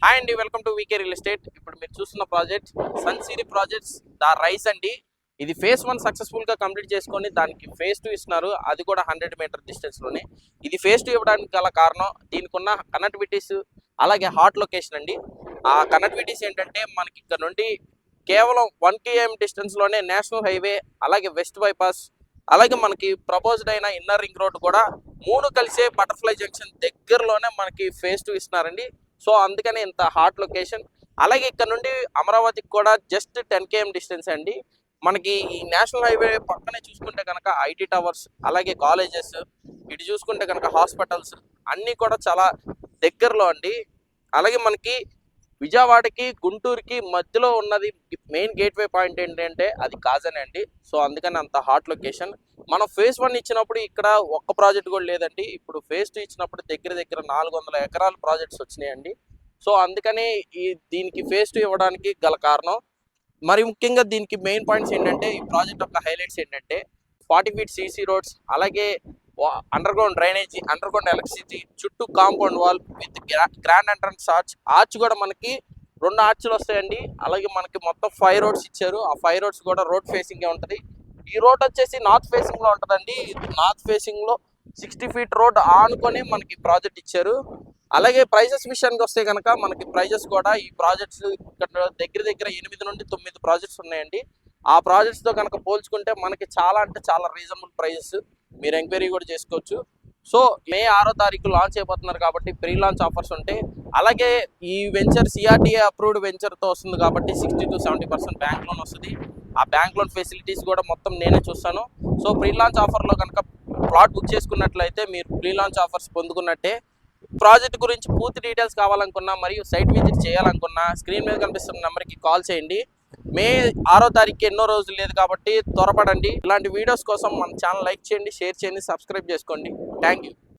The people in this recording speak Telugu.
హాయ్ అండి, welcome to VK real estate. ఇప్పుడు మీరు చూస్తున్న project sun Siri projects the rise అండి. ఇది ఫేజ్ 1 సక్సెస్ఫుల్ గా కంప్లీట్ చేసుకొని దానికి ఫేజ్ 2 ఇస్తున్నారు. అది కూడా 100 మీటర్ డిస్టెన్స్ లోనే. ఇది ఫేజ్ 2 ఇవ్వడానికి గల కారణం దీనికి ఉన్న కనెక్టివిటీస్, అలాగే హాట్ లొకేషన్ అండి. ఆ కనెక్టివిటీస్ ఏంటంటే మనకి ఇక్కడ నుండి కేవలం 1 km డిస్టెన్స్ లోనే నేషనల్ హైవే, అలాగే వెస్ట్ బైపాస్, అలాగే మనకి ప్రపోజ్డ్ అయిన ఇన్నర్ రింగ్ రోడ్ కూడా మూడు కలిసే బటర్ఫ్లై జంక్షన్ దగ్గరలోనే మనకి ఫేజ్ 2 ఇస్తున్నారండి. సో అందుకనే ఇంత హాట్ లొకేషన్. అలాగే ఇక్కడ నుండి అమరావతికి కూడా జస్ట్ 10 km డిస్టెన్స్ అండి. మనకి ఈ నేషనల్ హైవే పక్కనే చూసుకుంటే కనుక ఐటీ టవర్స్, అలాగే కాలేజెస్, ఇటు చూసుకుంటే కనుక హాస్పిటల్స్ అన్నీ కూడా చాలా దగ్గరలో అండి. అలాగే మనకి విజయవాడకి గుంటూరుకి మధ్యలో ఉన్నది మెయిన్ గేట్వే పాయింట్ ఏంటంటే అది కాజనే అండి. సో అందుకని అంత హాట్ లొకేషన్. మనం ఫేజ్ 1 ఇచ్చినప్పుడు ఇక్కడ ఒక్క ప్రాజెక్ట్ కూడా లేదండి. ఇప్పుడు ఫేజ్ 2 ఇచ్చినప్పుడు దగ్గర దగ్గర 400 ఎకరాల ప్రాజెక్ట్స్ వచ్చినాయండి. సో అందుకని దీనికి ఫేజ్ 2 ఇవ్వడానికి గల కారణం. మరి ముఖ్యంగా దీనికి మెయిన్ పాయింట్స్ ఏంటంటే, ఈ ప్రాజెక్ట్ యొక్క హైలైట్స్ ఏంటంటే 40 ఫీట్ సీసీ రోడ్స్, అలాగే underground drainage, underground electricity, చుట్టూ compound wall with grand entrance arch కూడా మనకి 2 ఆర్చ్లు వస్తాయండి. అలాగే మనకి మొత్తం 5 రోడ్స్ ఇచ్చారు. ఆ 5 రోడ్స్ కూడా రోడ్ ఫేసింగ్ ఉంటుంది. ఈ రోడ్ వచ్చేసి నార్త్ ఫేసింగ్ లో ఉంటుందండి. నార్త్ ఫేసింగ్ లో 60 ఫీట్ రోడ్ ఆనుకొని మనకి ప్రాజెక్ట్ ఇచ్చారు. అలాగే ప్రైజెస్ విషయానికి వస్తే కనుక మనకి ప్రైజెస్ కూడా ఈ ప్రాజెక్ట్స్ ఇక్కడ దగ్గర దగ్గర 8 నుండి 9 ప్రాజెక్ట్స్ ఉన్నాయండి. ఆ ప్రాజెక్ట్స్ తో కనుక పోల్చుకుంటే మనకి చాలా అంటే చాలా రీజనబుల్ ప్రైజెస్. మీరు ఎంక్వైరీ కూడా చేసుకోవచ్చు. సో మే 6వ తారీఖు లాంచ్ అయిపోతున్నారు కాబట్టి ప్రీ లాంచ్ ఆఫర్స్ ఉంటాయి. అలాగే ఈ వెంచర్ సిఆర్టీఏ అప్రూవ్డ్ వెంచర్తో వస్తుంది కాబట్టి 60 to 70% బ్యాంక్ లోన్ వస్తుంది. ఆ బ్యాంక్ లోన్ ఫెసిలిటీస్ కూడా మొత్తం నేనే చూస్తాను. సో ప్రీ లాంచ్ ఆఫర్లో కనుక ప్లాట్ బుక్ చేసుకున్నట్లయితే మీరు ప్రీ లాంచ్ ఆఫర్స్ పొందుకున్నట్టే. ప్రాజెక్ట్ గురించి పూర్తి డీటెయిల్స్ కావాలనుకున్నా మరియు సైట్ విజిట్ చేయాలనుకున్నా స్క్రీన్ మీద కనిపిస్తున్న నెంబర్కి కాల్ చేయండి. మే 6వ తారీఖు ఎన్నో రోజులు లేదు కాబట్టి త్వరపడండి. ఇలాంటి వీడియోస్ కోసం మన ఛానల్ లైక్ చేయండి, షేర్ చేయండి, సబ్స్క్రైబ్ చేసుకోండి. Thank you.